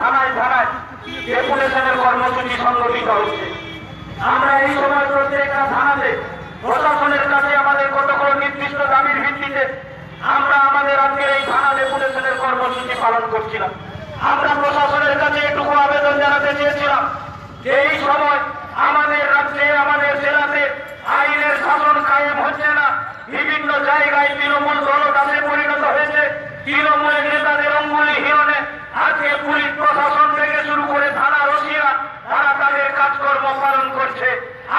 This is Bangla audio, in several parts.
থানায় থানায় ডেপুটেশনের কর্মসূচি সংগঠিত হচ্ছে। আমরা এই সময় প্রত্যেকটা থানাতে প্রশাসনের কাছে আমাদের কতগুলো নির্দিষ্ট দাবির ভিত্তিতে আমরা আমাদের আজকের এই থানা ডেপুটেশনের কর্মসূচি পালন করছিলাম। আমরা প্রশাসনের কাছে এটুকু আবেদন জানাতে চেয়েছিলাম যে এই সময় আমাদের রাজ্যে আমাদের জেলাতে আইনের শাসন কায়েম হচ্ছে না। বিভিন্ন জায়গায় তৃণমূল দলদাসে পরিণত হয়েছে। তৃণমূলের নেতাদের অঙ্গুলি হিরণে আজকে পুলিশ প্রশাসন থেকে শুরু করে থানার ওসিরা তারা তাদের কাজকর্ম পালন করছে।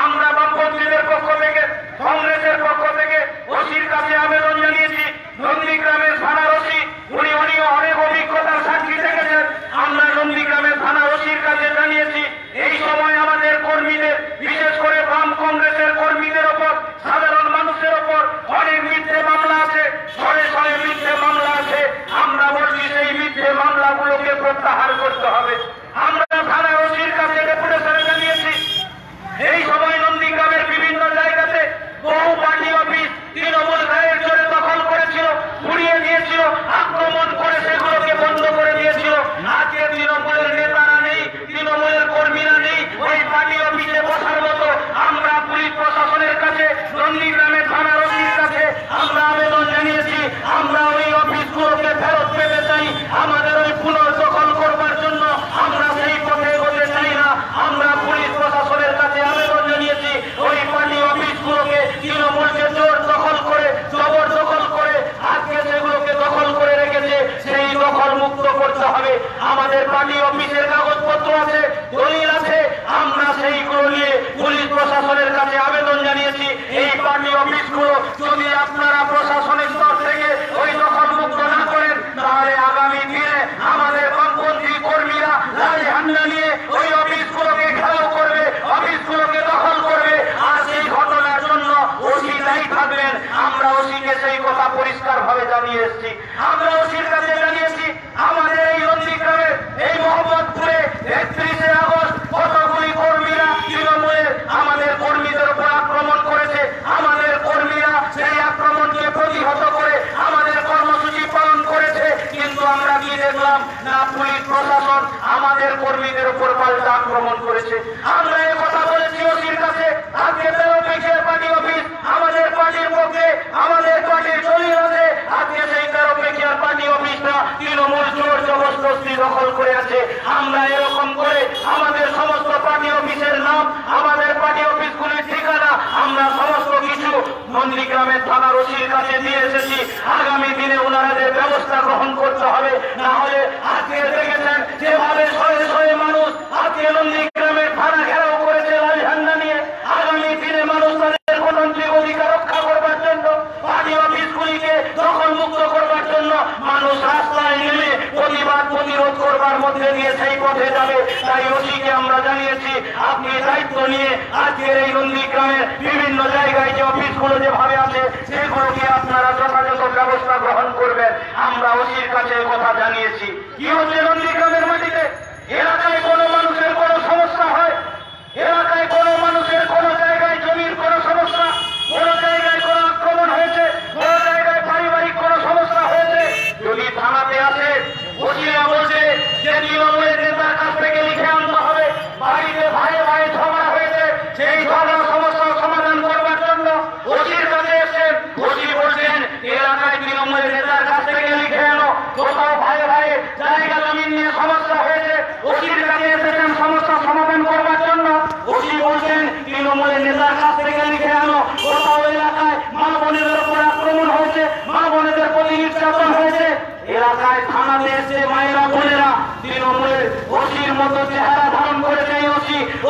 আমরা বামপন্থীদের পক্ষ থেকে কংগ্রেসের পক্ষ থেকে ওসির কাছে আবেদন জানিয়েছি। নন্দীগ্রামের থানার ওসি উনিও অনেক অভিজ্ঞতার সাক্ষী থেকেছেন। আমরা নন্দীগ্রামের থানার ওসির কাছে জানিয়েছি এই সময় আমাদের কর্মীদের বিশেষ করে বাম কংগ্রেসের কর্মীদের ওপর সাধারণ মানুষের ওপর অনেক মিথ্যে মামলা আছে, শয়ে শয়ে মিথ্যে মামলা আছে। আমরা বলছি সেই মিথ্যে মামলাগুলোকে প্রত্যাহার করতে হবে। আমরা থানার ওসির কাছে ডেপুটেশনে জানিয়েছি এই সময় নন্দীগ্রামের বিভিন্ন জায়গাতে বহু পার্টি অফিস তৃণমূল গায়ের জোরে দখল করেছিল, ঘুরিয়ে দিয়েছিল, আক্রমণ করে সেগুলোকে বন্ধ করে দিয়েছিল। আজকে তৃণমূলের নেতারা নেই, তৃণমূলের কর্মীরা নেই ওই পার্টি অফিসে বসার মতো। আমরা পুলিশ প্রশাসনের কাছে নন্দীগ্রামের থানার ওসির কাছে আমরা আবেদন জানিয়েছি আমরা ওই অফিসগুলোকে ফেরত পেতে চাই। আমাদের ওই পুনর্দখল করবার জন্য আমরা সেই পথে এগোতে চাই না। আমরা পুলিশ প্রশাসনের কাছে আবেদন জানিয়েছি ওই পার্টি অফিসগুলোকে তৃণমূলকে জোর দখল করে জবরদখল করে আজকে সেগুলোকে দখল করে রেখেছে, সেই দখল মুক্ত করতে হবে। আমাদের পার্টি অফিসের কাগজপত্র আছে, দলিল আছে, আমরা সেইগুলো নিয়ে পুলিশ প্রশাসনের কাছে আবেদন জানিয়েছি এই পার্টি অফিসগুলো যদি আপনারা প্রশাসনের স্তর থেকে ওই দখল মুক্ত না করেন তাহলে আগামী দিনে আমাদের বামপন্থী কর্মীরা লাঠি হান্ডা নিয়ে ওই অফিসগুলোকে ঘেরাও করবে, অফিসগুলোকে দখল করবে। আর সেই ঘটনার জন্য ওসি দায়ী থাকবেন। আমরা ওসিকে সেই কথা পরিষ্কার ভাবে জানিয়ে এসেছি। আমরা ওসির কাছে জানিয়েছি আমাদের এই নন্দীগ্রামের এই মোহাম্মদপুরে 31শে আগস্ট কতগুলি কর্মীরা তৃণমূলের আমাদের কর্মীদের উপর আক্রমণ করেছে। আমাদের কর্মীরা সেই আক্রমণকে প্রতিহত করে আমাদের কর্মসূচি পালন করেছে। কিন্তু আমরা কি দেখলাম না, পুলিশ প্রশাসন আমাদের কর্মীদের উপর পাল্টা আক্রমণ করেছে। আমরা এই কথা বলেছি ওসির কাছে। আজকে তেরোপেখিয়ার পার্টি অফিস আমাদের পার্টির পক্ষে, আমাদের পার্টির দলিল আছে। আজকে সেই তেরোপেখিয়ার পার্টি অফিসটা তৃণমূল জোর জবরদস্তি দখল করে আছে। আমরা এরকম করে আমাদের সমস্ত পার্টি অফিসের নাম, আমাদের পার্টি অফিসগুলির ঠিকানা আমরা সমস্ত কিছু নন্দীগ্রামের থানার ওসির কাছে দিয়ে এসেছি। আগামী দিনে ওনাদের ব্যবস্থা গ্রহণ করতে হবে। না হলে আজকে দেখেছেন যেভাবে শয়ে শয়ে মানুষ আজকে নন্দীগ্রামের থানা ঘেরাও করেছে লাঠি হান্ডা নিয়ে। আগামী দিনে মানুষ তাদের গণতান্ত্রিক অধিকার রক্ষা করবার জন্য, পার্টি অফিসগুলিকে দখল মুক্ত করবার জন্য মানুষ রাস্তায় নেমে প্রতিবাদ প্রতিরোধ করবার মধ্যে দিয়ে সেই পথে যাবে। তাই ওসিকে আমরা জানিয়েছি আপনি দায়িত্ব নিয়ে আজকের এই নন্দীগ্রামের বিভিন্ন জায়গায় যে অফিসগুলো যেভাবে আছে সেগুলোকে আপনারা যথাযথ ব্যবস্থা গ্রহণ করবেন। আমরা ওসির কাছে কথা জানিয়েছি। কি হচ্ছে নন্দীগ্রামের মাটিতে? এলাকায় কোনো মানুষের কোনো সমস্যা হয়, এলাকায় কোনো মানুষের কোনো জায়গায় জমির কোনো সমস্যা, কোনো জায়গায় কোনো আক্রমণ হয়েছে, কোনো জায়গায় পারিবারিক কোনো সমস্যা হয়েছে, যদি থানাতে আসে ওসিরা বলছে যে তৃণমূলের নেতার কাছ থেকে লিখে আনতে হবে। বাড়িতে ভাইয়ে ভাইয়ে ঝগড়া হয়েছে, সেই ঝগড়া সমস্যা সমাধান করবার জন্য ওসির কাছে এসছেন। ওসি বলছেন এলাকায় তৃণমূলের নেতার কাছ থেকে লিখে আনো। কোথাও ভাইয়ে ভাইয়ে জায়গা জমি নিয়ে সমস্যা হয়েছে, ওসির কাছে এসেছেন সমস্যা সমাধান করবার জন্য। ওসি বলছেন তৃণমূলের নেতার কাছ থেকে লিখে আনো। কোথাও এলাকায় মা বোনেদের উপর আক্রমণ হয়েছে, মা বোনেদের প্রতি নির্যাতন হয়েছে, এলাকায় থানাতে এসে মায়েরা বোনেরা তৃণমূলের ওসির মতো চেহারা ধারণ করেছে।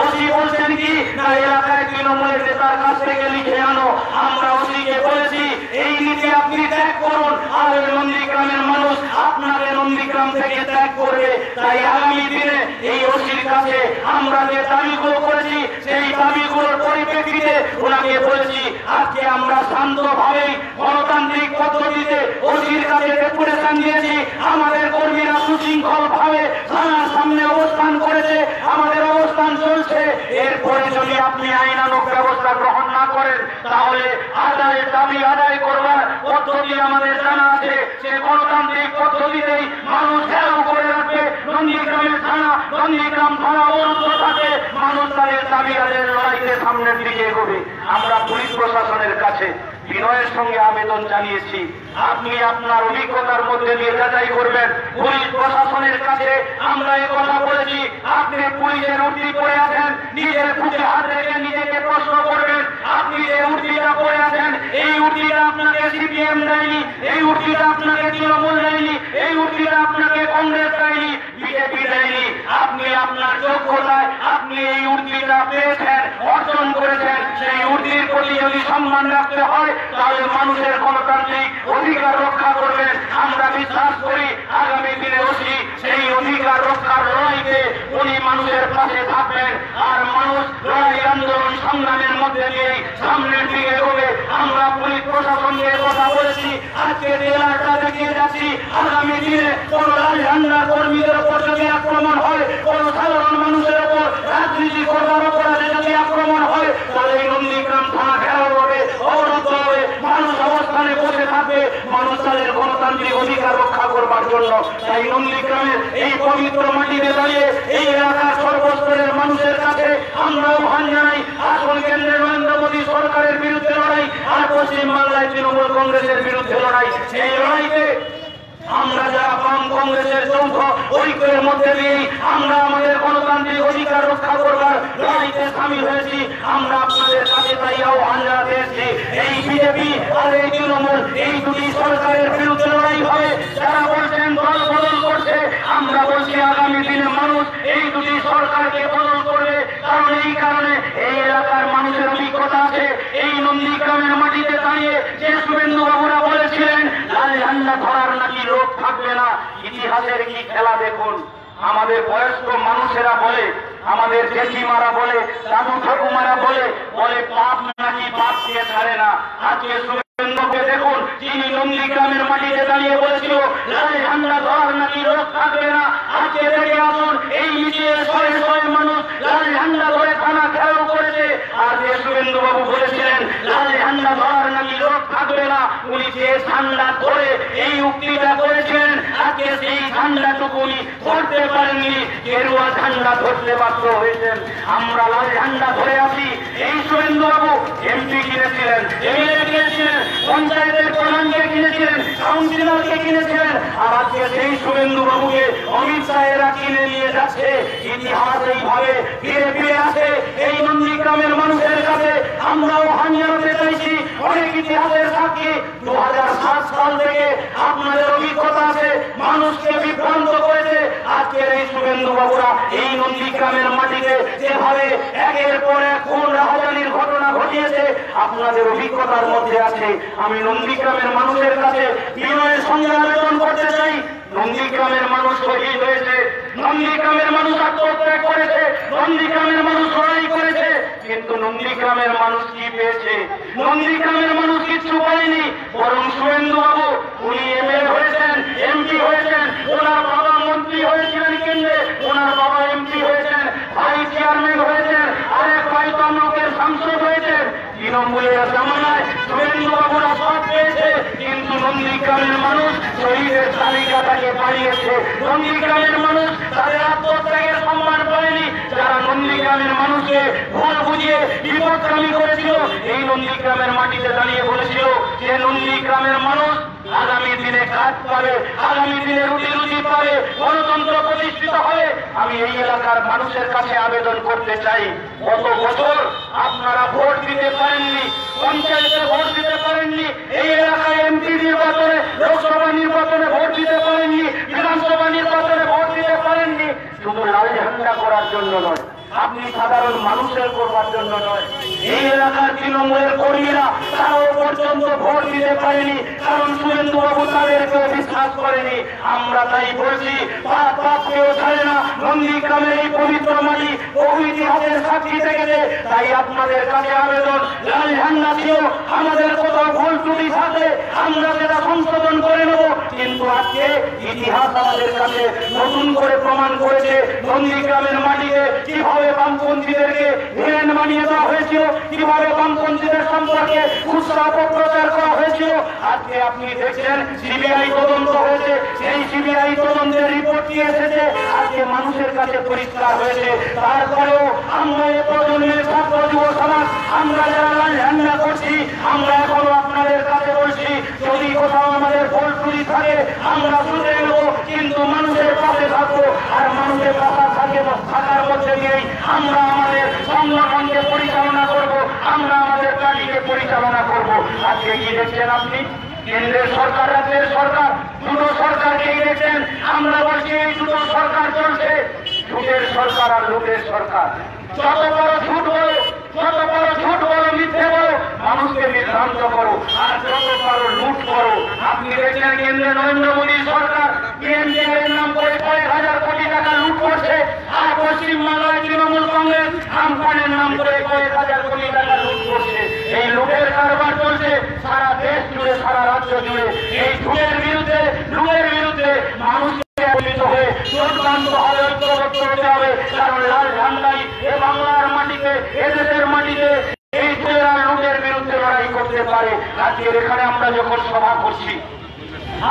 ওসি বলছেন কি না এলাকায় তৃণমূলের নেতার কাছ থেকে লিখে আনো। আমরা ওসিকে বলেছি এই নীতি আপনি ত্যাগ করুন, আর ওই নন্দীগ্রামের মানুষ আপনাকে নন্দীগ্রাম থেকে ত্যাগ করবে। তাই আগামী দিনে এই ওসির কাছে আমরা যে দাবিগুলো করেছি সেই দাবিগুলোর পরিপ্রেক্ষিতে ওনাকে বলেছি আজকে আমরা শান্তভাবেই গণতান্ত্রিক পদ্ধতিতে ওসির কাছে ডেপুটেশন দিয়েছি। আমাদের কর্মীরা সুশৃঙ্খল ভাবে থানার সামনে অবস্থান করেছে, আমাদের অবস্থান চলছে। এরপরে যদি আপনি আইন আশানুরূপ ব্যবস্থা গ্রহণ না করেন তাহলে আদায়ের দাবি আদায় করবার পদ্ধতি আমাদের জানা আছে। সে গণতান্ত্রিক পদ্ধতিতেই মানুষ ঘেরাও করে রাখবে। নন্দীগ্রামের থানা, নন্দীগ্রাম থানা অবরুদ্ধ থাকে, মানুষ তাদের দাবি আদায়ের লড়াইতে সামনের দিকে এগোবে। আমরা পুলিশ প্রশাসনের কাছে বিনয়ের সঙ্গে আবেদন জানিয়েছি, আপনি আপনার অভিজ্ঞতার মধ্যে দিয়ে যাচাই করবেন। পুলিশ প্রশাসনের কাছে আমরা এই কথা বলেছি, আপনি পুলিশের উর্দি পরে আছেন, নিজের বুকে হাত রেখে নিজেকে প্রশ্ন করবেন, আপনি যে উর্দিটা পরে আছেন এই উর্দিটা আপনাকে সিপিএম দেয়নি, এই উর্দিটা আপনাকে তৃণমূল দেয়নি, এই উর্দিটা আপনাকে কংগ্রেস দেয়নি, বিজেপি দেয়নি। আপনি আপনার যোগ্যতায় আপনি এই উর্দিটা পেয়েছেন, অর্জন করেছেন। সেই উর্দির প্রতি যদি সম্মান রাখতে হয় তাহলে মানুষের গণতান্ত্রিক অধিকার রক্ষা করবেন। আমরা বিশ্বাস করি আগামী দিনে ওসি সেই অধিকার রক্ষার লড়াইতে উনি মানুষের পাশে থাকবেন, আর মানুষ লড়াই আন্দোলন সংগ্রামের মধ্যে দিয়েই সামনের দিকে এগোবে। আমরা পুলিশ প্রশাসনকে কথা বলেছি, আজকে জেলাটা দেখিয়ে যাচ্ছি, আগামী দিনে কোন লাল ঝান্ডার কর্মীদের উপর যদি আক্রমণ হয়, কোন সাধারণ মানুষের উপর রাজনীতি করবার অপরাধে যদি আক্রমণ হয় তাহলে এই নন্দীগ্রাম থানা ঘেরাও হবে, অবরুদ্ধ হবে, মানুষ অবস্থানে বসে থাকবে মানুষ তাদের গণতান্ত্রিক অধিকার রক্ষা করবার জন্য। তাই নন্দীগ্রামের এই পবিত্র মাটিতে দাঁড়িয়ে এই এলাকার সর্বস্তরের মানুষের কাছে আমরা আহ্বান জানাই, আসুন কেন্দ্রে নরেন্দ্র মোদী সরকারের বিরুদ্ধে লড়াই, আর পশ্চিম বাংলায় তৃণমূল কংগ্রেসের বিরুদ্ধে লড়াই। এই লড়াইতে আমরা যারা বাম কংগ্রেসের যৌথ ঐক্যের মধ্যে দিয়েই আমরা আমাদের গণতান্ত্রিক অধিকার রক্ষা করবার লড়াইতে সামিল হয়েছি। আমরা আপনাদের কাছে তাই আহ্বান জানাতে এসেছি, এই বিজেপি আর এই তৃণমূল এই দুটি সরকারের বিরুদ্ধে লড়াই হবে। যারা বলছেন দল বদল করছে, আমরা বলছি আগামী দিনে মানুষ এই দুটি সরকারকে বদল করবে। কারণ এই কারণে এই এলাকার মানুষের অভিজ্ঞতা আছে। এই নন্দীগ্রামের মাটিতে দাঁড়িয়ে যে শুভেন্দু বাবুরা বলেছিলেন লাল ঝান্ডা ধরার নাকি লোক থাকবে না, ইতিহাসের কি খেলা দেখুন। আমাদের বয়স্ক মানুষেরা বলে, আমাদের জেঠিমারা বলে, দাদু ঠাকুমারা বলে, পাপ নাকি পাপকে ছাড়ে না। আজকে শুভেন্দুকে দেখুন, তিনি নন্দীগ্রামের মাটিতে দাঁড়িয়ে বলেছিল লাল ঝান্ডা ধরার নাকি লোক থাকবে না। আজকে দেখে আসুন এই মিছিলে শয়ে শয়ে মানুষ লাল ঝান্ডা ধরে থানা ঘেরাও করেছে। আর যে শুভেন্দু বাবু বলেছিলেন লাল ঝান্ডা ধরার নাকি লোক থাকবে না, উনি যে ঝান্ডা ধরে এই উক্তিটা করেছিলেন আজকে সেই ঝান্ডাটুকু উনি ধরতে পারেননি, গেরুয়া ঝান্ডা ধরতে বাধ্য হয়েছেন। আমরা লাল ঝান্ডা ধরে আছি। এই শুভেন্দু বাবু এমপি কিনেছিলেন, এমএলএ কিনেছিলেন, পঞ্চায়েতের প্রধানকে কিনেছিলেন, কাউন্সিলরকে কিনেছিলেন, আর আজকে সেই শুভেন্দু বাবুকে অমিত শাহেরা কিনে নিয়ে যাচ্ছে। ইতিহাস এইভাবে ফিরে ফিরে আসে। এই নন্দীগ্রামের মানুষের কাছে আমরাও আহ্বান জানাতে চাইছি, অনেক ইতিহাসের সাক্ষী। 2007 সাল থেকে আপনাদের অভিজ্ঞতা আছে, মানুষকে বিভ্রান্ত করেছে। আজকের এই শুভেন্দু বাবুরা এই নন্দীগ্রামের মাটিতে যেভাবে একের পর এক খুন রাহাজানির ঘটনা ঘটিয়েছে আপনাদের অভিজ্ঞতার মধ্যে আছে। আমি নন্দীগ্রামের মানুষের কাছে বিনয়ের সঙ্গে আবেদন করতে চাই, নন্দীগ্রামের মানুষ শহীদ হয়েছে, নন্দীগ্রামের মানুষ আত্মহত্যা করেছে, নন্দীগ্রামের মানুষ লড়াই করেছে, কিন্তু নন্দীগ্রামের মানুষ কি পেয়েছে? নন্দীগ্রামের মানুষ কিচ্ছু পায়নি। বরং শুভেন্দু বাবু উনি এমএলএ হয়েছেন, এমপি হয়েছেন, ওনার বাবা মন্ত্রী হয়েছিলেন কেন্দ্রে, ওনার বাবা এমপি হয়েছেন, ভাই চেয়ারম্যান হয়েছেন, আরেক ভাই তমলুকের সাংসদ হয়েছেন। তৃণমূলের জামানায় শুভেন্দু বাবুরা সব পেয়েছে, কিন্তু নন্দীগ্রামের মানুষ শহীদের তালিকাটাকে বাড়িয়েছে। নন্দীগ্রামের মানুষ তাদের আত্মত্যাগের সম্মান পায়নি। যারা নন্দীগ্রামের মানুষকে ভুল বুঝিয়ে বিপদগামী করেছিল, এই নন্দীগ্রামের মাটিতে দাঁড়িয়ে বলেছিল যে নন্দীগ্রামের মানুষ আগামী দিনে কাজ পাবে, আগামী দিনে রুটি রুটি পাবে, গণতন্ত্র প্রতিষ্ঠিত হবে। আমি এই এলাকার মানুষের কাছে আবেদন করতে চাই, গত বছর আপনারা ভোট দিতে পারেননি, পঞ্চায়েতে ভোট দিতে পারেননি, এই এলাকায় এমপি নির্বাচনে, লোকসভা নির্বাচনে ভোট দিতে পারেননি, বিধানসভা নির্বাচনে ভোট দিতে পারেননি। শুধু লাল ঝান্ডা করার জন্য নয়, আপনি সাধারণ মানুষের করবার জন্য নয়, এই এলাকার তৃণমূলের কর্মীরা তারাও পর্যন্ত ভোট দিতে পারেনি, কারণ শুভেন্দু বাবু তাদেরকেও বিশ্বাস করেনি। আমরা তাই বলছি, পাপ পাপ কেউ ছাড়ে না, নন্দীগ্রামের এই পবিত্র মাটি বহু ইতিহাসের সাক্ষী থেকেছে। তাই আপনাদের কাছে আবেদন, লাল ঝান্ডা ছিল আমাদের কোথাও ভুল ত্রুটি থাকে আমরা সেটা সংশোধন করে নেব, কিন্তু আজকে ইতিহাস আমাদের কাছে নতুন করে প্রমাণ করেছে নন্দীগ্রামের মাটিতে কিভাবে বামপন্থীদেরকে ভিলেন বানিয়ে দেওয়া হয়েছিল, কিভাবে বামপন্থীদের সম্পর্কে খুচরা অপপ্রচার করা হয়েছিল। আজকে আপনি দেখছেন সিবিআই তদন্ত হয়েছে, সেই সিবিআই তদন্তের রিপোর্ট কি এসেছে আজকে মানুষের কাছে পরিষ্কার হয়েছে। তারপরেও আমরা এ প্রজন্মের ছাত্র যুব সমাজ আমরা যারা লাল ঝান্ডা করছি আমরা এখনো আপনাদের কাছে বলছি, যদি কোথাও আমাদের ভুল ত্রুটি থাকে আমরা শুনে নেব, কিন্তু মানুষের পাশে থাকবো। আর মানুষের পাশে থাকার মধ্যে দিয়েই আমরা আমাদের সংগঠনকে পরিচালনা করব, আমরা আমাদের পার্টিকে পরিচালনা করব। আজকে কি দেখছেন আপনি? কেন্দ্রের সরকার, রাজ্যের সরকার, দুটো সরকারকেই দেখছেন। আমরা বলছি এই দুটো সরকার চলছে ঝুটের সরকার আর লুটের সরকার। যত বড় ঝুট বলো, যত বড় ঝুট বলো, মিথ্যে বলো, মানুষকে বিভ্রান্ত করো, আর যত বড় লুট করো। আপনি দেখছেন কেন্দ্রে নরেন্দ্র মোদীর সরকার পিএমজিআর নাম করে কয়েক হাজার কোটি টাকা লুট করছে, আর পশ্চিমবাংলায় তৃণমূল কংগ্রেস আমফানের নাম করে কয়েক হাজার কোটি টাকা লুট করছে। এই লুটের কারবার চলছে সারা দেশ জুড়ে, সারা রাজ্য জুড়ে। এই ঝুটের বিরুদ্ধে, লুটের বিরুদ্ধে মানুষ হয়ে চোটক্রান্ত হবে, ঐক্যবদ্ধ হতে হবে। কারণ লাল ঝান্ডাই এ বাংলার মাটিতে, এ দেশের মাটিতে এই লুটের বিরুদ্ধে লড়াই করতে পারে। আজকের এখানে আমরা যখন সভা করছি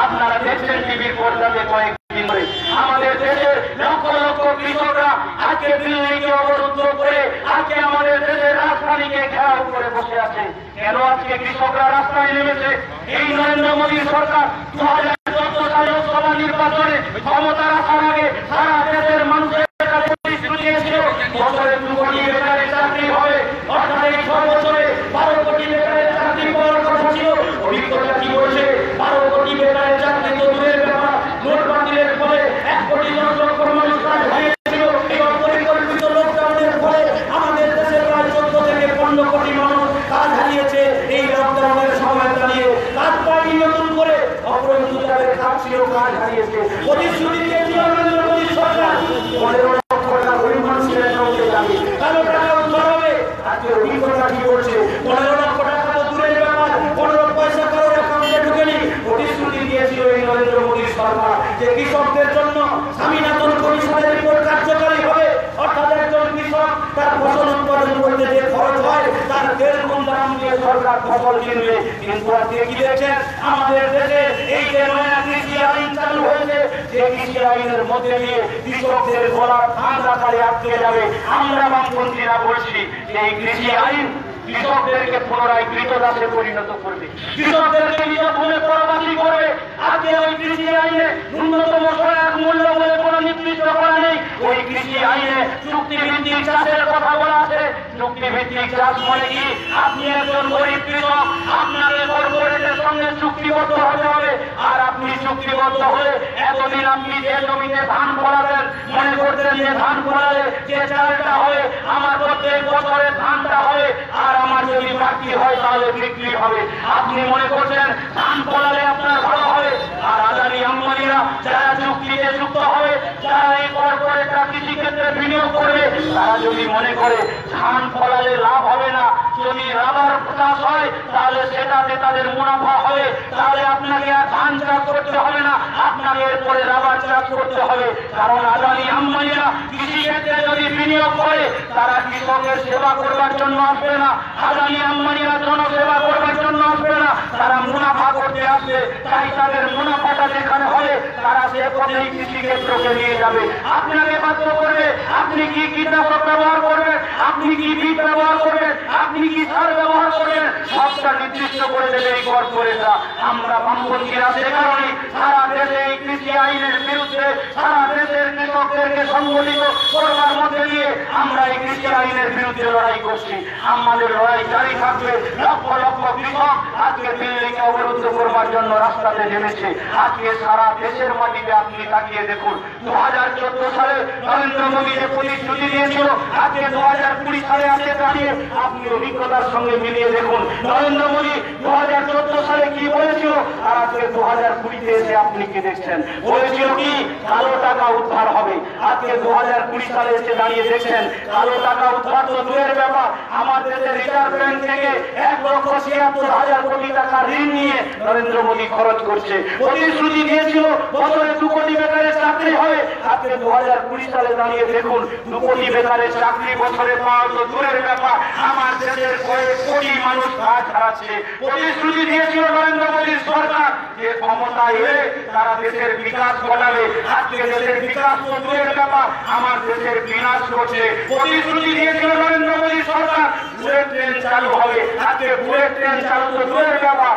আপনারা দেখছেন টিভির পর্দাতে কয়েকদিন ধরে আমাদের দেশের লক্ষ লক্ষ কৃষকরা আজকে দিল্লিকে অবরুদ্ধ করে আজকে আমাদের দেশের রাজধানীকে ঘেরাও করে বসে আছে। কেন আজকে কৃষকরা রাস্তায় নেমেছে? এই নরেন্দ্র মোদীর সরকার 2014 সালে লোকসভা নির্বাচনে ক্ষমতার আসার আগে সারা দেশের মানুষের কাছে প্রতিশ্রুতি দিয়েছিল বছরে 2 কোটি বেকারের চাকরি হবে, অর্থাৎ এই 6 বছরে 12 কোটি বেকারের চাকরি পাওয়ার কথা ছিল। অভিজ্ঞতা কি বলছে? 12 কোটি বেকারের চাকরি তো দূরের ব্যাপার, নোট বাতিলের ফলে 1 কোটি 10 লক্ষ মানুষ কাজ হারিয়েছিল। এই অপরিকল্পিত লকডাউনের ফলে আমাদের দেশের প্রায় 14 থেকে 15 কোটি মানুষ কাজ হারিয়েছে। এই লকডাউনের সময় দাঁড়িয়ে কাজ পায়নি, নতুন করে অপ্রস্তুতের কাজ ছিল, কাজ হারিয়েছে। প্রতিশ্রুতি দিয়েছিল নরেন্দ্র মোদীর সরকার 15 লক্ষ টাকা গরিব মানুষের অ্যাকাউন্টে যাবে, কালো টাকা উদ্ধার হবে। আজকে অভিজ্ঞতা কি বলছে? 15 লক্ষ টাকা তো দূরের ব্যাপার, 15 পয়সা কারোর অ্যাকাউন্টে ঢুকেনি। প্রতিশ্রুতি দিয়েছিল এই নরেন্দ্র মোদীর সরকার যে কৃষকদের জন্য স্বামীনাথন কমিশনের রিপোর্ট কার্যকরী হবে, অর্থাৎ একজন কৃষক তার ফসল উৎপাদন করতে যে খরচ হয় তার 1.5 গুণ দাম দিয়ে সরকার ফসল কিনবে। কিন্তু আজকে কি দেখছেন আমাদের দেশে এই যে নয়া কৃষি আইন চালু হয়েছে, যে কৃষি আইনের মধ্যে দিয়ে কৃষকদের গলার ফাঁস আকারে আটকে যাবে। আমরা বামপন্থীরা বলছি যে এই কৃষি আইন কৃষকদেরকে পুনরায় কৃতদাসে পরিণত করবে, কৃষকদেরকে নিজ ভূমে পরবাসী করবে। আজকে ওই কৃষি আইনে ন্যূনতম সহায়ক মূল্য বলে কোনো নির্দিষ্ট করা নেই। ওই কৃষি আইনে চুক্তিভিত্তিক চাষের কথা বলা আছে। চুক্তিভিত্তিক চাষ মানে কি? আপনি একজন গরিব কৃষক, আপনাকে কর্পোরেটের সঙ্গে চুক্তিবদ্ধ হতে হবে। আর আপনি চুক্তিবদ্ধ হয়ে এতদিন আপনি যে জমিতে ধান ফলাবেন মনে করতেন যে ধান ফলালে যে চালটা হবে আমার প্রত্যেক বছরে ধানটা হবে, আর আমার যদি বাকি হয় তাহলে বিক্রি হবে। আপনি মনে করছেন ধান ফলালে আপনার ভালো হবে। আর আদানি আম্বানিরা যারা চুক্তিতে যুক্ত হবে, যারা এই কর্পোরেটরা কৃষিক্ষেত্রে বিনিয়োগ করবে, তারা যদি মনে করে ধান ফলালে লাভ হবে না, যদি রাবার চাষ হয় তাহলে সেটাতে তাদের মুনাফা হবে, তাহলে আপনাকে আর ধান চাষ করতে হবে না, আপনাকে এরপরে রাবার চাষ করতে হবে। কারণ আদানি আম্বানিরা কৃষিক্ষেত্রে যদি বিনিয়োগ করে তারা কৃষকের সেবা করবার জন্য আসবে না, আদানি আম্বানিরা জনসেবা করবার জন্য আসবে না, তারা মুনাফা করতে আসবে। তাই তাদের মুনাফাটা যেখানে হবে তারা সে পথেই কৃষিক্ষেত্রকে নিয়ে যাবে। আপনাকে বাধ্য করবে আপনি কি কীটনাশক ব্যবহার করবেন, আপনি কি বীজ ব্যবহার করবেন, আপনি কি সার ব্যবহার করবেন, সবটা নির্দিষ্ট করে দেবে এই কর্পোরেটরা। আমরা বামপন্থীরা সে কারণে সারা দেশে এই কৃষি আইনের বিরুদ্ধে সারা দেশের কৃষকদেরকে সংগঠিত করবার মধ্যে দিয়ে আমরা এই কৃষি আইনের বিরুদ্ধে লড়াই করছি। আমাদের লড়াই জারি থাকবে। লক্ষ লক্ষ কৃষক আজকে দিল্লিকে অবরুদ্ধ করবার জন্য রাস্তাতে নেমেছে। আজকে সারা দেশের মাটিতে আপনি তাকিয়ে দেখুন, 2014 সালে নরেন্দ্র মোদী যে প্রতিশ্রুতি দিয়েছিল আজকে 2020 সালে আসে দাঁড়িয়ে আপনি অভিজ্ঞতার সঙ্গে মিলিয়ে দেখুন নরেন্দ্র মোদী 2014 সালে কি বলেছিল আর আজকে 2020-তে এসে আপনি কি দেখছেন। বলেছিল কি কালো টাকা উদ্ধার হবে, আজকে 2020 সালে এসে দাঁড়িয়ে দেখছেন কালো টাকা উদ্ধার তো দূরের ব্যাপার, আমার দেশের রিজার্ভ ব্যাংক থেকে 1,76,000 কোটি টাকা ঋণ নিয়ে নরেন্দ্র মোদী খরচ করছে। প্রতিশ্রুতি দিয়েছিল বছরে 2 কোটি বেকারের চাকরি হবে, আজকে 2020 সালে দাঁড়িয়ে দেখুন 2 কোটি বেকারের চাকরি বছরে পাওয়া তো দূরের ব্যাপার, আমার দেশের কয়েক কোটি মানুষ কাজ হারাচ্ছে। প্রতিশ্রুতি দিয়েছিল নরেন্দ্র মোদীর সরকার যে ক্ষমতায় এলে তারা দেশের বিকাশ ঘটাবে, আজকে দেশের বিকাশ তো দূরের ব্যাপার, আমার দেশের বিনাশ করছে। প্রতিশ্রুতি দিয়েছিল নরেন্দ্র মোদীর সরকার বুলেট ট্রেন চালু হবে, আজকে বুলেট ট্রেন চালু তো দূরের ব্যাপার,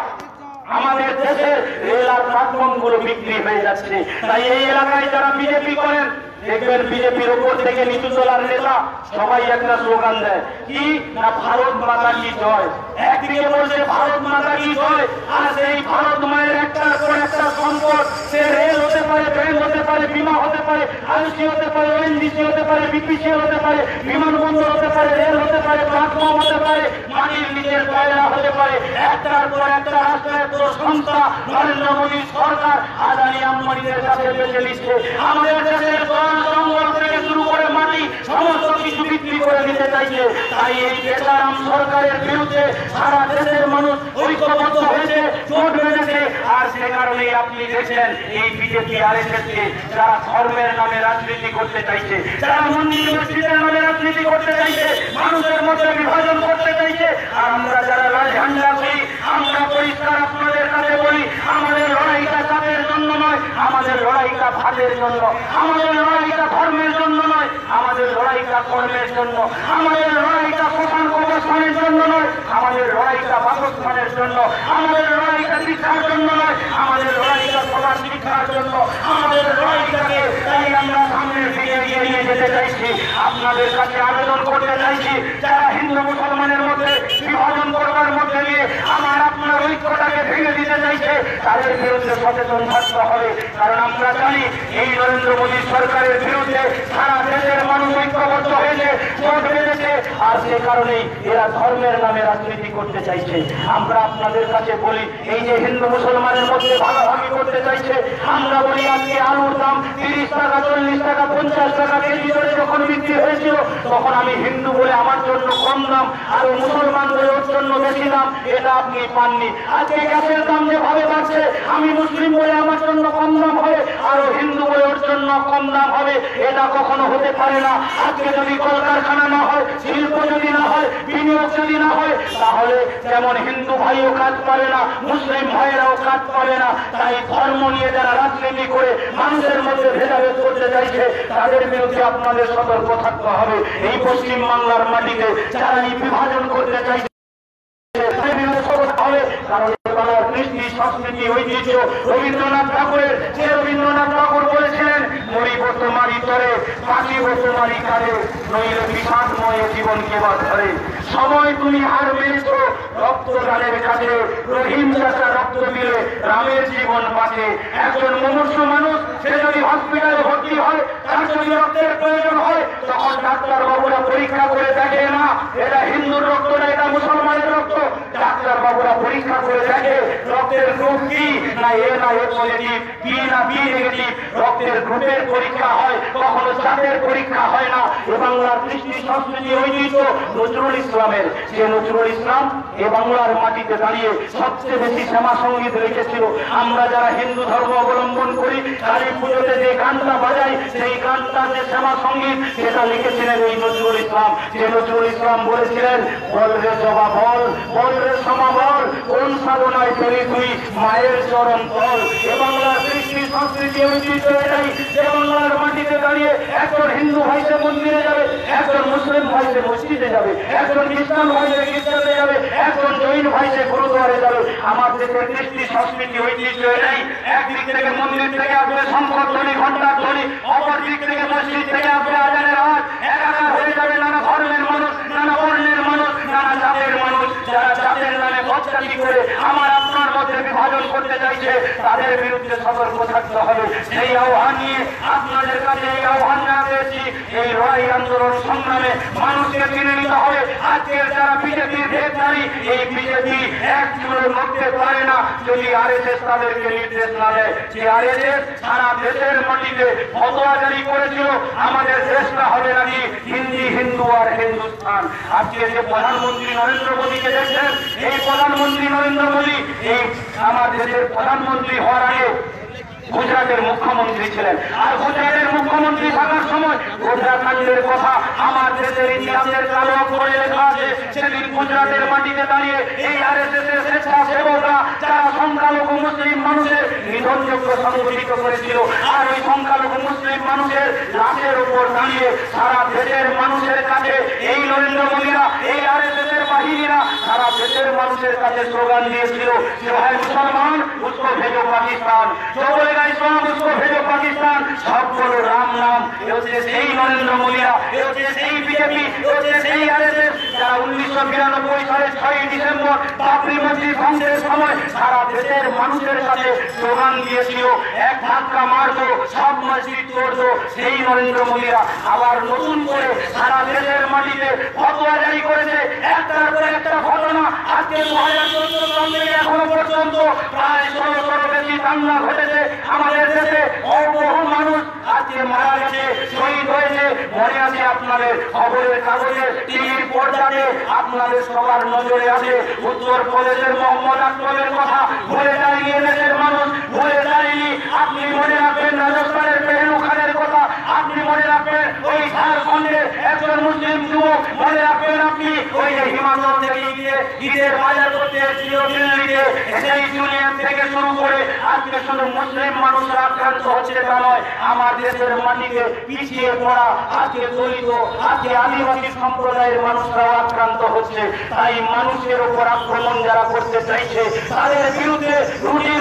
আমাদের দেশের রেল আর প্ল্যাটফর্ম গুলো বিক্রি হয়ে যাচ্ছে। তাই এই এলাকায় যারা বিজেপি করেন দেখবেন বিজেপির উপর থেকে নিচু তলার নেতা সবাই একটা স্লোগান দেয় কি না ভারত মাতা কি জয়। একদিকে বলছে ভারত মাতা কি জয় আর সেই ভারত মায়ের একটার পর একটা সম্পদ, সে রেল হতে পারে, ব্যাংক হতে পারে, বিমা হতে পারে, আইসি হতে পারে, ওএনজিসি হতে পারে, বিপিসিএল হতে পারে, বিমানবন্দর হতে পারে, রেল হতে পারে, প্ল্যাটফর্ম হতে পারে, মাটির নিচের কয়লা হতে পারে, একটার পর একটা রাষ্ট্রায়ত্ত সংস্থা নরেন্দ্র মোদীর সরকার আদানি আম্বানিদের কাছে বেঁচে নিচ্ছে। আমাদের দেশের জঙ্গল থেকে শুরু করে মাটি সমস্ত কিছু বিক্রি করে নিতে চাইছে। তাই এই বেচারাম সরকারের বিরুদ্ধে সারা দেশের মানুষ ঐক্যবদ্ধ হয়েছে, জোট বেঁধেছে। আর সে কারণেই আপনি দেখছেন এই বিজেপি আরএসএসকে যারা ধর্মের নামে রাজনীতি করতে চাইছে, যারা মন্দির মসজিদের নামে রাজনীতি করতে চাইছে, মানুষের মধ্যে বিভাজন করতে চাইছে। আর আমরা যারা লাল ঝান্ডা করি আমরা পরিষ্কার আপনাদের কাছে বলি আমাদের লড়াইটা চাপের জন্য নয়, আমাদের লড়াইটা ভাতের জন্য, আমাদের লড়াইটা ধর্মের জন্য নয়, আমাদের লড়াইটা কর্মের জন্য, আমাদের লড়াইটা শ্মশান কবরস্থানের জন্য নয়, আমাদের লড়াইটা বাসস্থানের জন্য, আমাদের লড়াইটা শিক্ষার জন্য নয়, আমাদের লড়াইটা সবার শিক্ষার জন্য, আমাদের লড়াইটাকে তাই আমরা সামনের দিকে এগিয়ে নিয়ে যেতে চাইছি। আপনাদের কাছে আবেদন করতে চাইছি যারা হিন্দু মুসলমানের মধ্যে বিভাজন করবার মধ্যে দিয়ে আমার আপনার ঐক্যটাকে ভেঙে দিতে চাইছে তাদের বিরুদ্ধে সচেতন থাকতে হবে। কারণ আমরা জানি এই নরেন্দ্র মোদী সরকারের বিরুদ্ধে সারা দেশের মানুষ ঐক্যবদ্ধ হয়েছে, ভোট বেঁধেছে। আর সে কারণেই এরা ধর্মের নামে রাজনীতি করতে চাইছে। আমরা আপনাদের কাছে বলি এই যে হিন্দু মুসলমানের মধ্যে ভাগাভাগি করতে চাইছে, আমরা বলি আজকে আলুর দাম 30 টাকা, 40 টাকা, 50 টাকা কেজি ধরে যখন বিক্রি হয়েছিল তখন আমি হিন্দু বলে আমার জন্য কম দাম আর মুসলমান বলে ওর জন্য বেশি দাম, এটা আপনি পাননি। আজকে গ্যাসের দাম যেভাবে বাড়ছে আমি মুসলিম বলে আমার জন্য কম দাম হবে আর হিন্দু বলে ওর জন্য কম দাম হবে, এটা কখনো হতে পারে না। আজকে যদি কলকারখানা না হয়, শিল্প যদি না হয়, বিনিয়োগ যদি না হয়, তাহলে যেমন হিন্দু ভাইও কাজ পাবে না, মুসলিম ভাইয়েরাও কাজ পাবে না। তাই ধর্ম নিয়ে যারা রাজনীতি করে মানুষের মধ্যে ভেদাভেদ করতে চাইছে তাদের বিরুদ্ধে আপনাদের সতর্ক থাকতে হবে। এই পশ্চিম বাংলার মাটিতে যারা এই বিভাজন করতে চাইছে কারণ বাংলার কৃষ্টি সংস্কৃতি ঐতিহ্য রবীন্দ্রনাথ ঠাকুরের, যে রবীন্দ্রনাথ ঠাকুর বলেছিলেন মরিব তোমারি তরে বাঁচিব তোমারি কারে নইলে বিষাদময় জীবনকে বা ধরে। সময় তুমি হার মেরেছ রক্তদানের কাছে, রহিম চাচা রক্ত দিলে রামের জীবন বাঁচে। একজন মুমূর্ষু মানুষ সে যদি হসপিটালে ভর্তি হয়, তার যদি রক্তের প্রয়োজন হয়, তখন ডাক্তার বাবুরা পরীক্ষা করে দেখে না এটা হিন্দুর রক্ত না এটা মুসলমানের রক্ত। ডাক্তার বাবুরা পরীক্ষা করে দেখে রক্তের গ্রুপ কি না এ না এ পজিটিভ, বি না বি নেগেটিভ। রক্তের গ্রুপের পরীক্ষা হয়, কখনো জাতের পরীক্ষা হয় না। এ বাংলার কৃষ্টি সংস্কৃতি ঐতিহ্য নজরুল ইসলামের, যে নজরুল ইসলাম এ বাংলার মাটিতে দাঁড়িয়ে সবচেয়ে বেশি শ্যামা সঙ্গীত রেখেছিল। আমরা যারা হিন্দু ধর্ম অবলম্বন করি কালী পুজোতে যে গানটা বাজাই সেই গানটা যে শ্যামা সঙ্গীত সেটা লিখেছিলেন এই নজরুল ইসলাম। যে নজরুল ইসলাম বলেছিলেন বল রে জবা বল, বল রে সমা বল, কোন সাধনায় পেলি তুই মায়ের চরণ তল। এ বাংলার কৃষ্টি সংস্কৃতি ঐতিহ্য এটাই যে বাংলার মাটিতে দাঁড়িয়ে একজন হিন্দু ভাইসে মন্দিরে যাবে, একজন মুসলিম ভাইসে মসজিদে যাবে, একজন খ্রিস্টান ভাইসে খ্রিস্টানে যাবে, একজন জৈন ভাইসে গুরুদ্বারে যাবে। আমার দেশের কৃষ্টি সংস্কৃতি ঐতিহ্য এটাই। একদিক থেকে মন্দির থেকে আসবে শঙ্কর ধ্বনি, ঘণ্টার ধ্বনি, অপর দিক থেকে মসজিদ থেকে আসবে আজানের আওয়াজ। একাকার হয়ে যাবে নানা ধর্মের মানুষ, নানা বর্ণের মানুষ, নানা জাতের মানুষ। যারা জাতের নামে বদকাটি করে আমার আপনার মধ্যে বিভাজন করতে চাইছে তাদের বিরুদ্ধে সতর্ক থাকতে হবে। সেই আহ্বান নিয়ে আপনাদের কাছে এই আহ্বান জানাচ্ছি এই লড়াই আন্দোলন সংগ্রামে মানুষকে চিনে নিতে হবে। আজকের যারা বিজেপির ভেদধারী, এই বিজেপি এক চুলো নড়তে পারে না যদি আরএসএস তাদেরকে নির্দেশ না দেয়। যে আরএসএস সারা দেশের মাটিতে ফতোয়া জারি করেছিল আমাদের দেশটা হবে নাকি হিন্দু আর হিন্দুস্তান। আজকে যে প্রধানমন্ত্রী নরেন্দ্র মোদীকে দেখছেন, এই প্রধানমন্ত্রী নরেন্দ্র মোদী এই আমার দেশের প্রধানমন্ত্রী হওয়ার আগে গুজরাটের মুখ্যমন্ত্রী ছিলেন। আর গুজরাটের মুখ্যমন্ত্রী থাকার সময় গোধরাকাণ্ডের কথা আমার দেশের ইতিহাসের কালো অক্ষরে লেখা আছে। সেদিন গুজরাটের মাটিতে দাঁড়িয়ে এই আরএসএস এর স্বেচ্ছাসেবকরা যারা সংখ্যালঘু মুসলিম মানুষের নিধনযজ্ঞ সংগঠিত করেছিল, আর ওই সংখ্যালঘু মুসলিম মানুষের লাশের উপর দাঁড়িয়ে সারা দেশের মানুষের কাছে এই নরেন্দ্র মোদীরা, এই আরএসএস এর বাহিনীরা সারা দেশের মানুষের কাছে স্লোগান দিয়েছিল যে ভাই মুসলমান উসকো ভেজো পাকিস্তান, जो बोलेगा इस्लाम उसको भेजो पाकिस्तान, सब बोलो राम नाम। ये হচ্ছে সেই নরেন্দ্র মোদীরা, এ হচ্ছে সেই বিজেপি, এ হচ্ছে সেই আরএসএস যারা 1992 সালের 6 ডিসেম্বর বাবরি মসজিদ ধ্বংসের সময় সারা দেশের মানুষের কাছে স্লোগান দিয়েছিল এক ধাক্কা মারতো সব মসজিদ তোড়তো। সেই নরেন্দ্র মোদীরা আবার নতুন করে সারা দেশের মাটিতে ফতোয়া জারি করেছে। একটার পর একটা ঘটনা আজকে 2014 সাল থেকে এখনো পর্যন্ত প্রায় 1600 বেশি দাঙ্গা ঘটেছে আমাদের দেশে। বহু মানুষ আজকে মারা গেছে, শহীদ হয়েছে, মনে আছে আপনাদের খবরের কাগজে, টিভির পর্দাতে আপনাদের সবার নজরে আছে উত্তর প্রদেশের মোহাম্মদ আকরমের কথা। ভুলে যায়নি দেশের মানুষ, ভুলে যায়নি। আপনি মনে রাখবেন রাজস্থানের পেহলু খানের কথা, আপনি মনে রাখবেন ওই ঝাড়খণ্ডের একজন মুসলিম যুবক, মনে রাখবেন আপনি ওই যে হিমাচল থেকে গিয়ে ঈদের বাজার করতে এসেছিল দিল্লিতে। সেই ইউনিয়ন থেকে শুরু করে আজকে শুধু মুসলিম মানুষরা আক্রান্ত হচ্ছে তা নয়, আমার দেশের মাটিতে পিছিয়ে পড়া আজকে দলিত, আজকে আদিবাসী সম্প্রদায়ের মানুষরাও আক্রান্ত হচ্ছে। তাই মানুষের উপর আক্রমণ যারা করতে চাইছে তাদের বিরুদ্ধে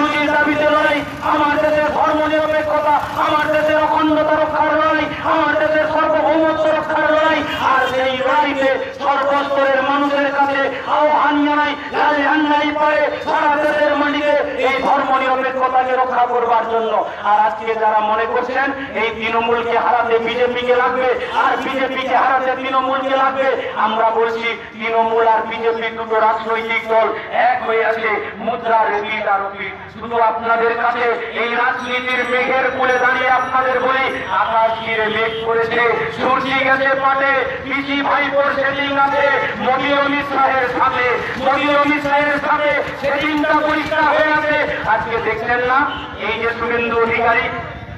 রুজির দাবিতে লড়াই, আমার দেশের ধর্ম নিরপেক্ষতা, আমার দেশের অখণ্ডতা রক্ষার লড়াই, আমার দেশের সার্বভৌমত্ব রক্ষার লড়াই। আর সেই লড়াইতে সর্বস্তরের মানুষের কাছে আহ্বান জানাই, লাল ঝান্ডাই পারে সারা দেশের মাটিতে এই ধর্ম নিরপেক্ষতাকে রক্ষা করবার জন্য। আর আজকে যারা মনে করছেন এই তৃণমূলকে হারাতে বিজেপিকে লাগবে আর বিজেপিকে হারাতে তৃণমূলকে লাগবে, আমরা বলছি তৃণমূল আর বিজেপি দুটো রাজনৈতিক দল এক হয়ে আছে, মুদ্রার এপিঠ আর ওপিঠ। শুধু আপনাদের কাছে এই রাজনীতির মেঘের কোলে দাঁড়িয়ে আপনাদের বলি, আকাশ ঘিরে মেঘ করেছে, সূর্য গেছে পাটে, পিসি ভাইপোর সেটিং আছে মোদী অমিত শাহের সাথে, মোদী অমিত শাহের সাথে সেটিংটা পরিষ্কার হয়ে আছে। আজকে দেখছেন না এই যে শুভেন্দু অধিকারী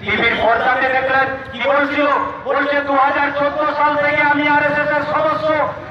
টিভির পর্দাতে দেখলেন কি বলছিল, বলছে 2014 সাল থেকে আমি আরএসএস এর সদস্য।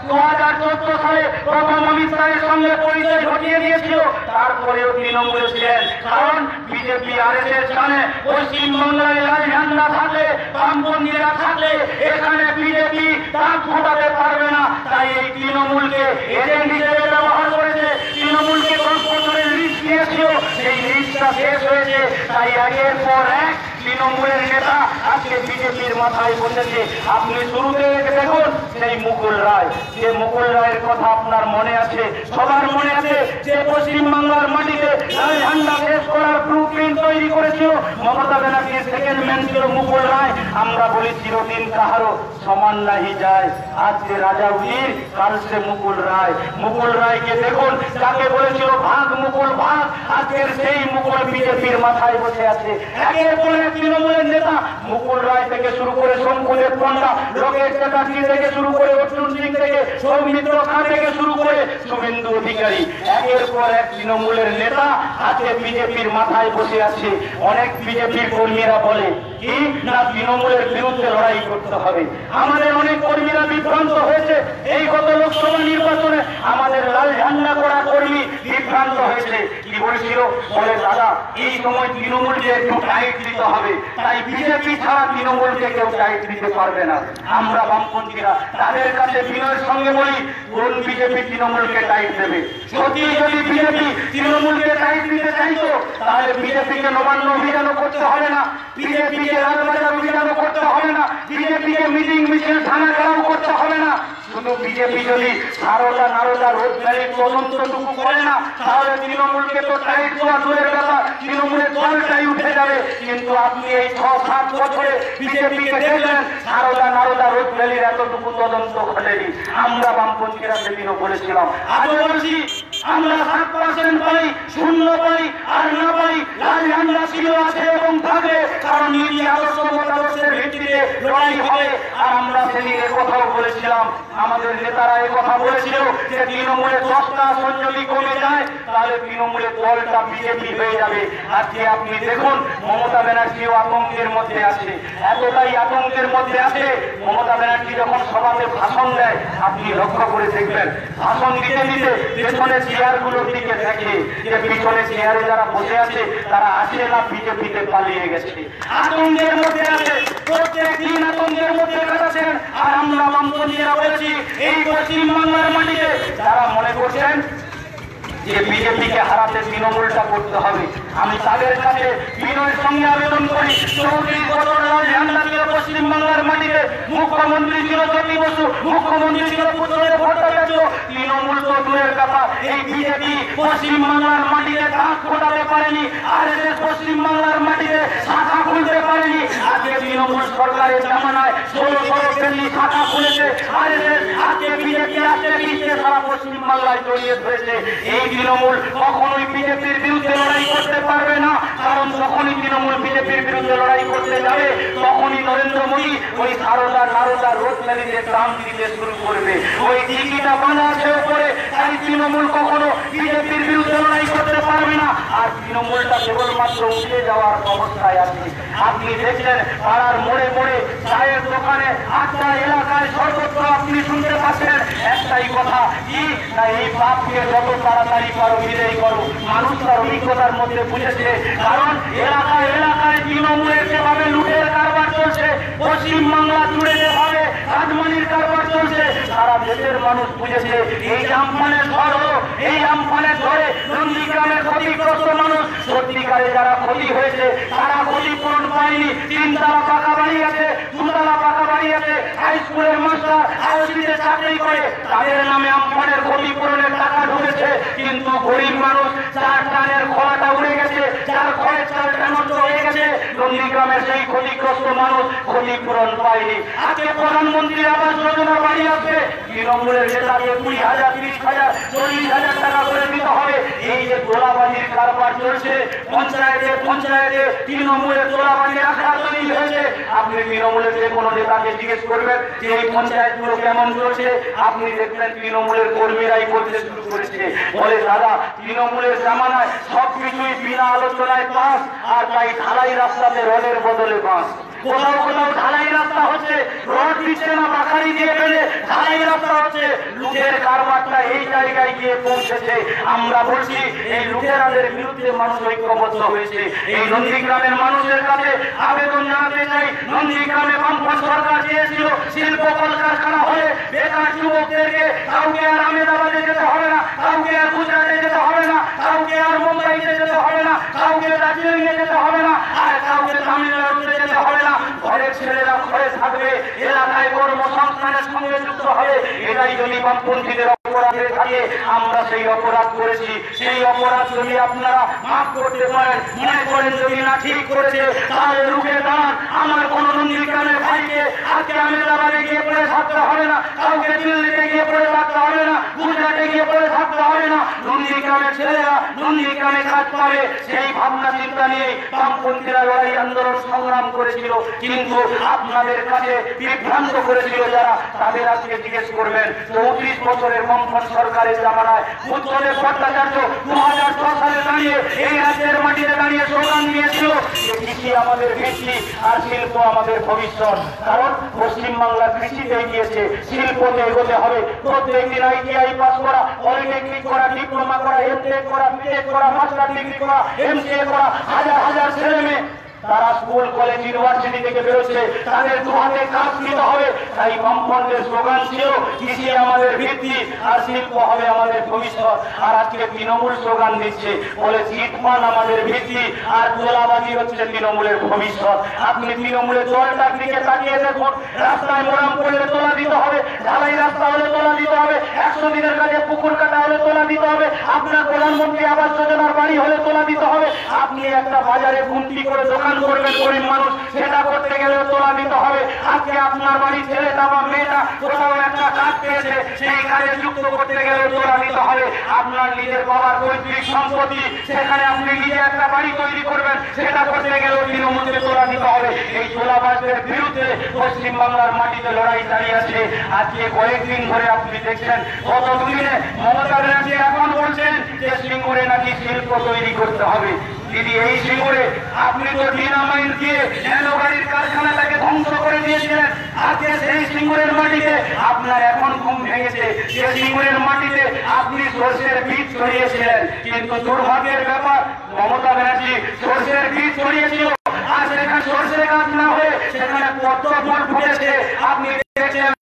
2014 সালে প্রথম অমিত শাহের সঙ্গে পরিচয় ঘটিয়ে দিয়েছিল, তারপরেও তৃণমূলে ছিলেন। কারণ বিজেপি আরএসএস জানে পশ্চিমবাংলায় লাল ঝান্ডা থাকলে, বামপন্থীরা থাকলে এখানে বিজেপি দাগ ফোটাতে পারবে না। তাই এই তৃণমূলকে এজেন্ট হিসেবে ব্যবহার করেছে, তৃণমূলকে 10 বছরের লিস্ট দিয়েছিল, সেই লিস্টটা শেষ হয়েছে। তাই একের পর এক তৃণমূলের নেতা আজকে বিজেপির মাথায় বসেছে। আপনি শুরুতে দেখুন সেই মুকুল রায়, যে মুকুল রায়ের কথা আপনার মনে আছে, সবার মনে আছে, যে পশ্চিমবাংলার মাটিতে লাল ঝান্ডা শেষ করার ব্লুপ্রিন্ট তৈরি করেছিল। মমতা ব্যানার্জির সেকেন্ড ম্যান ছিল মুকুল রায়। আমরা বলি চিরদিন কাহারও সমান নাহি যায়, আজকে রাজা উজির, কাল সে মুকুল রায়। মুকুল রায়কে দেখুন, যাকে বলেছিল ভাগ মুকুল ভাগ, আজকের সেই মুকুল বিজেপির মাথায় বসে আছে। একের পর এক তৃণমূলের নেতা, মুকুল রায় থেকে শুরু করে শঙ্কুদেব পণ্ডা, লোকেশ চ্যাটার্জি থেকে শুরু করে অর্জুন সিং থেকে সৌমিত্র খাঁ থেকে শুরু করে শুভেন্দু অধিকারী, একের পর এক তৃণমূলের নেতা আজকে বিজেপির মাথায় বসে আছে। অনেক বিজেপির কর্মীরা বলে কি না তৃণমূলের বিরুদ্ধে লড়াই করতে হবে। আমাদের অনেক কর্মীরা বিভ্রান্ত হয়েছে, এই গত লোকসভা নির্বাচনে আমাদের লাল ঝান্ডা করা কর্মী বিভ্রান্ত হয়েছে। কি বলছিল, বলে দাদা এই সময় তৃণমূলকে একটু টাইট দিতে হবে, তাই বিজেপি ছাড়া তৃণমূলকে কেউ টাইট দিতে পারবে না। আমরা বামপন্থীরা তাদের কাছে বিনয়ের সঙ্গে বলি, কোন বিজেপি তৃণমূলকে টাইট দেবে? সত্যি যদি বিজেপি তৃণমূলকে টাইট দিতে চাইতো তাহলে বিজেপিকে নবান্ন অভিযানও করতে হবে না, বিজেপিকে রাজবাজার অভিযানও করতে হবে না, বিজেপিকে মিটিং মিছিল থানা ঘেরাও করতে হবে না। শুধু বিজেপি যদি সারদা নারদা রোড ভ্যালির তদন্তটুকু করে না, তাহলে তৃণমূলকে তো টাইট দেওয়া দূরের ব্যাপার, তৃণমূলের দলটাই উঠে যাবে। কিন্তু আপনি এই 6-7 বছরে বিজেপিকে দেখলেন সারদা নারদা রোড ভ্যালির এতটুকু তদন্ত ঘটেনি। আমরা বামপন্থীরা সেদিনও বলেছিলাম, আজও বলছি, আমরা 7% পাই, 0 পাই আর না পাই, লাল ঝান্ডা ছিল, আছে এবং থাকবে, কারণ নীতি আদর্শ মতাদর্শের ভিত্তিতে লড়াই হবে। আর আমরা সেদিন কথাও বলেছিলাম, আমাদের নেতারা কথা বলেছিল যে তৃণমূলের 10টা আসন যদি কমে যায় তাহলে তৃণমূলের দলটা বিজেপি হয়ে যাবে। আজকে আপনি দেখুন, মমতা ব্যানার্জিও আতঙ্কের মধ্যে আছে, এতটাই আতঙ্কের মধ্যে আছে। মমতা ব্যানার্জি যখন সভাতে ভাষণ দেয়, আপনি লক্ষ্য করে দেখবেন, ভাষণ দিতে দিতে পেছনের চেয়ারগুলোর দিকে দেখে যে পিছনে চেয়ারে যারা বসে আছে তারা আছে না বিজেপিতে পালিয়ে গেছে। আতঙ্কের মধ্যে আছে, প্রত্যেক দিন আতঙ্কের মধ্যে কাটাচ্ছেন। আর আমরা বামপন্থীরা বলেছি, এই পশ্চিমবাংলার মাটিতে যারা মনে করছেন যে বিজেপিকে হারাতে তৃণমূলটা করতে হবে, আমি তাদের কাছে বিনয়ের সঙ্গে আবেদন করি, 34 বছর লাল ঝান্ডা ছিল পশ্চিমবাংলার মাটিতে, মুখ্যমন্ত্রী ছিল জ্যোতি বসু, মুখ্যমন্ত্রী ছিল পুত্রদেব ভট্টাচার্য, তৃণমূল তো দূরের কথা, এই বিজেপি পশ্চিমবাংলার মাটিতে দাঁত ফোটাতে পারেনি, আরএসএস পশ্চিমবাংলার মাটিতে শাখা খুলতে পারেনি। আজকে তৃণমূল সরকারের জামানায় 16 কেন্দ্রীয় শাখা খুলেছে আরএসএস, আজকে বিজেপি আসতে পিছিয়ে সারা পশ্চিমবাংলায় জড়িয়ে ধরেছে। এই তৃণমূল কখনোই বিজেপির বিরুদ্ধে লড়াই করতে পারবে না, কারণ যখনই তৃণমূল বিজেপির বিরুদ্ধে লড়াই করতে যাবে তখনই নরেন্দ্র মোদী ওই সারদা নারদা রোজমেরিতে দাম দিতে শুরু করবে। ওই টিকিটা বাঁধা আছে উপরে, তাই তৃণমূল কখনো বিজেপির বিরুদ্ধে লড়াই করতে পারবে না। আর তৃণমূলটা কেবলমাত্র উঠে যাওয়ার অবস্থায় আছে। আপনি দেখছেন পাড়ার মোড়ে মোড়ে, চায়ের দোকানে, আড্ডা এলাকায় সর্বত্র আপনি শুনতে পাচ্ছেন একটাই কথা, কি না এই পাপকে যত তাড়াতাড়ি পারো বিদায় করো। মানুষ তার অভিজ্ঞতার মধ্যে বুঝেছে, কারণ এলাকায় এলাকায় তৃণমূলের যেভাবে লুটের কারবার চলছে, পশ্চিমবাংলা জুড়ে যেভাবে রাজমানির কারবার চলছে, সারা দেশের মানুষ বুঝেছে এই আমফানের ঝড় হলো, এই আমফানের ঝড়ে নন্দীগ্রামের ক্ষতিগ্রস্ত মানুষ, সত্যিকারে যারা ক্ষতি হয়েছে তারা ক্ষতিপূরণ পায়নি। 3 তলা পাকা বাড়ি আছে, 2 তলা পাকা বাড়ি আছে, হাই স্কুলের মাস্টার আইওসিতে চাকরি করে, তাদের নামে আমফানের ক্ষতিপূরণের টাকা ঢুকেছে, কিন্তু গরিব মানুষ যার টানের খোলাটা উড়ে গেছে, যার খড়ের চালটা নষ্ট হয়ে গেছে, নন্দীগ্রামের সেই ক্ষতিগ্রস্ত মানুষ ক্ষতিপূরণ পায়নি। আজকে প্রধানমন্ত্রী আবাস যোজনা বাড়ি আসবে, তৃণমূলের নেতাকে 20,000, 30,000, 40,000 টাকা করে দিতে হবে। এই যে তোলাবাজির কারবার চলছে পঞ্চায়েতে পঞ্চায়েতে, তৃণমূলের তোলাবাজির আখড়া তৈরি হয়েছে। আপনি তৃণমূলের যে কোনো নেতাকে জিজ্ঞেস করবেন যে এই পঞ্চায়েতগুলো কেমন চলছে, আপনি দেখবেন তৃণমূলের কর্মীরাই বলতে শুরু করেছে, বলে দাদা তৃণমূলের জামানায় সবকিছুই বিনা আলোচনায় পাস, আর তাই ঢালাই রাস্তাতে রডের বদলে বাঁশ। কোথাও কোথাও ঢালাই রাস্তা হচ্ছে, রড দিচ্ছে না, বাখারি দিয়ে ফেলে ঢালাই রাস্তা হচ্ছে। লুটের কারবারটা এই জায়গায় গিয়ে পৌঁছেছে। আমরা বলছি এই লুটেরাদের বিরুদ্ধে মানুষ ঐক্যবদ্ধ হয়েছে। এই নন্দীগ্রামের মানুষের কাছে আবেদন জানাতে চাই, নন্দীগ্রামে বামপন্থী সরকার চেয়েছিল শিল্প কলকারখানা হলে বেকার যুবকদেরকে কাউকে আর আহমেদাবাদে যেতে হবে না, কাউকে আর গুজরাটে যেতে হবে না, কাউকে আর মুম্বাইতে যেতে হবে না, কাউকে দার্জিলিংয়ে যেতে হবে না, আর কাউকে তামিলনাড়ুতে যেতে হবে না। ঘরের ছেলেরা ঘরে থাকবে, এলাকায় কর্মসংস্থানের সঙ্গে যুক্ত হবে। এটাই যদি বামপন্থীদের অপরাধে থাকে, আমরা সেই অপরাধ করেছি। সেই অপরাধ যদি আপনারা মাফ করতে পারেন, মনে করেন যদি না ঠিক করেছে, তাহলে রুখে দাঁড়ান। আমার কোন নন্দীগ্রামের ভাইকে আজকে আহমেদাবাদে গিয়ে পড়ে থাকতে হবে না, কাউকে দিল্লিতে গিয়ে পড়ে থাকতে হবে না, গুজরাটে গিয়ে পড়ে থাকতে হবে না। নন্দীগ্রামের ছেলেরা নন্দীগ্রামে কাজ পাবে, সেই ভাবনা চিন্তা নিয়ে বামপন্থীরা লড়াই আন্দোলন সংগ্রাম করেছিল। কিন্তু আপনাদের কাছে বিভ্রান্ত করেছিল যারা, তাদের আজকে জিজ্ঞেস করবেন 34 বছরের বামপন্থী সরকারের জামানায় বুদ্ধদেব ভট্টাচার্য 2006 সালে দাঁড়িয়ে এই রাজ্যের মাটিতে দাঁড়িয়ে স্লোগান দিয়েছিল যে কৃষি আমাদের ভিত্তি আর শিল্প আমাদের ভবিষ্যৎ। কারণ পশ্চিমবাংলা কৃষিতে গিয়েছে, শিল্পতে এগোতে হবে। প্রত্যেকদিন ITI পাস করা, পলিটেকনিক করা, ডিপ্লোমা করা, এমটেক করা, বিটেক করা, মাস্টার ডিগ্রি করা, MCA করা, হাজার হাজার ছেলে মেয়ে তারা স্কুল কলেজ ইউনিভার্সিটি থেকে বেরোচ্ছে, তাদের দুহাতে কাজ নিতে হবে। তাই বামপন্থের স্লোগান ছিল কৃষি আমাদের ভিত্তি আর শিল্প হবে আমাদের ভবিষ্যৎ। আর আজকে তৃণমূল স্লোগান দিচ্ছে, বলে চিটফান্ড আমাদের ভিত্তি আর তোলাবাজি হচ্ছে তৃণমূলের ভবিষ্যৎ। আপনি তৃণমূলের দলটার দিকে তাকিয়ে দেখুন, রাস্তায় মোরাম করলে তোলা দিতে হবে, ঢালাই রাস্তা হলে তোলা দিতে হবে, 100 দিনের কাজে পুকুর কাটা হলে তোলা দিতে হবে, আপনার প্রধানমন্ত্রী আবাস যোজনার বাড়ি হলে তোলা দিতে হবে, আপনি একটা বাজারে গুমটি করে দোকান করবেন গরিব মানুষ, সেটা করতে গেলে তোলা দিতে হবে। আজকে আপনার বাড়ির ছেলেটা বা মেয়েটা কোথাও একটা কাজ পেয়েছে, সেই কাজে যুক্ত করতে গেলে তোলা দিতে হবে। আপনার নিজের বাবার পৈতৃক সম্পত্তি, সেখানে আপনি নিজে একটা বাড়ি তৈরি করবেন, সেটা করতে গেলেও তৃণমূলকে তোলা দিতে হবে। এই তোলাবাজদের বিরুদ্ধে পশ্চিমবাংলার মাটিতে লড়াই চালিয়ে আছে। আজকে কয়েকদিন ধরে আপনি দেখছেন, গত দুদিনে মমতা ব্যানার্জি এখন বলছেন যে সিঙ্গুরে নাকি শিল্প তৈরি করতে হবে। দিদি, এই সিঙ্গুরে আপনি তো ডিনামাইন দিয়ে ন্যানো গাড়ির কারখানাটাকে ধ্বংস করে দিয়েছিলেন। আজকে সেই সিঙ্গুরের মাটিতে আপনার এখন ঘুম ভেঙেছে, যে সিঙ্গুরের মাটিতে আপনি সর্ষের বীজ ছড়িয়েছিলেন। কিন্তু দুর্ভাগ্যের ব্যাপার, মমতা ব্যানার্জি সর্ষের বীজ ছড়িয়েছিল, আর সেখানে সর্ষে গাছ না হয়ে সেখানে পদ্ম ফুল ফুটেছে। আপনি দেখছেন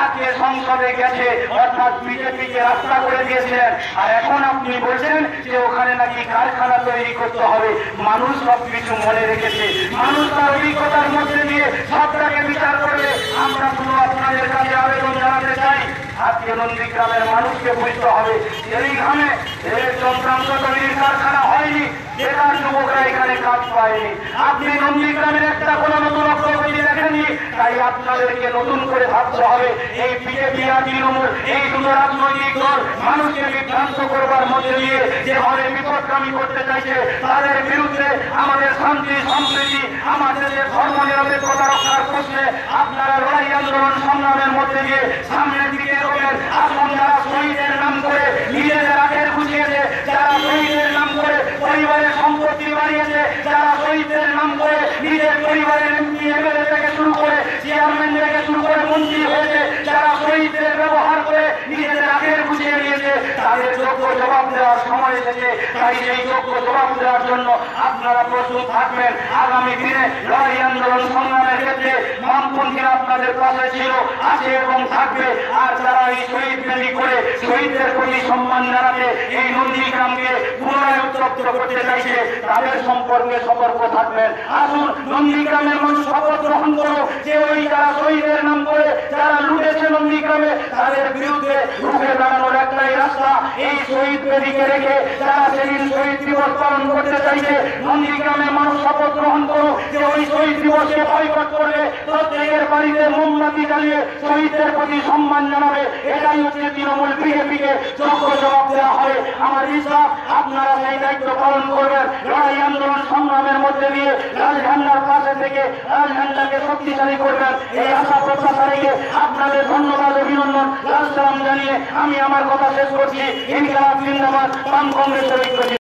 আজকে সংসদে গেছে, অর্থাৎ বিজেপিকে রাস্তা করে দিয়েছিলেন, আর এখন আপনি বলছেন যে ওখানে নাকি কারখানা তৈরি করতে হবে। মানুষ সবকিছু মনে রেখেছে, মানুষ তার অভিজ্ঞতার মধ্যে দিয়ে সবটাকে বিচার করবে। আমরা শুধু আপনাদের কাছে আবেদন জানাতে চাই, আজকে নন্দীগ্রামের মানুষকে বুঝতে হবে, এই গ্রামে রেল যন্ত্রাংশ তৈরির কারখানা হয়নি, বেকার যুবকরা এখানে কাজ পায়নি। আপনি নন্দীগ্রামের একটা কোনো নতুন অগ্রগতি দেখেননি, তাই আপনাদেরকে নতুন করে ভাবতে হবে। এই বিজেপি আর তৃণমূল, এই দুটো রাজনৈতিক দল মানুষকে বিভ্রান্ত করবার মধ্যে দিয়ে যেভাবে বিপদগামী করতে চাইছে, তাদের বিরুদ্ধে আমাদের শান্তি সম্প্রীতি, আমাদের যে ধর্ম নিরপেক্ষতা রক্ষার প্রশ্নে আপনারা লড়াই আন্দোলন সংগ্রামের মধ্যে দিয়ে সামনের দিকে এগোবেন। আসুন, যারা শহীদের নাম করে নিজেদের আখের খুঁজিয়েছে, যারা শহীদের নাম করে পরিবারের সম্পত্তি বাড়িয়েছে, যারা শহীদের নাম করে নিজের পরিবারের এমপি এমএলএ থেকে শুরু করে চেয়ারম্যান থেকে শুরু করে মন্ত্রী হয়েছে, যারা শহীদদের ব্যবহার করে নিজেদের আখের খুঁজিয়ে নিয়েছে, তাদের যোগ্য জবাব দেওয়ার সময় এসেছে। তাই সেই যোগ্য জবাব দেওয়ার জন্য আপনারা প্রস্তুত থাকবেন। আগামী দিনে লড়াই আন্দোলন সংগ্রামের ক্ষেত্রে বামপন্থীরা আপনাদের পাশে ছিল, আছে এবং থাকবে। আর যারা এই শহীদ বেদি করে শহীদদের প্রতি সম্মান জানাতে এই নন্দীগ্রামকে পুনরায় উত্তপ্ত করতে চাইছে, তাদের সম্পর্কে সতর্ক থাকবেন। আসুন, নন্দীগ্রামের মানুষ শপথ গ্রহণ করো যে ওই যারা শহীদের নাম করে যারা লুটেছে নন্দীগ্রামে, তাদের বিরুদ্ধে রুখে দাঁড়ানোর একটাই রাস্তা। এই শহীদ বেদিকে রেখে যারা সেদিন শহীদ দিবস পালন করতে চাইছে, নন্দীগ্রামের মানুষ শপথ গ্রহণ করো যে ওই শহীদ দিবসকে বয়কট করবে, প্রত্যেকের বাড়িতে মোমবাতি জ্বালিয়ে শহীদদের প্রতি সম্মান জানাবে। এটাই হচ্ছে তৃণমূল বিজেপিকে যোগ্য জবাব দেওয়া হবে। আমার বিশ্বাস আপনারা সেই দায়িত্ব পালন করবেন। লড়াই আন্দোলন সংগ্রামের মধ্যে দিয়ে লাল ঝান্ডার পাশে থেকে লাল ঝান্ডাকে শক্তিশালী করবেন, এই আশা প্রত্যাশা রেখে আপনাদের ধন্যবাদ, অভিনন্দন, লাল সালাম জানিয়ে আমি আমার কথা শেষ করছি। ইনকিলাব জিন্দাবাদ, বাম কংগ্রেসের ঐক্য।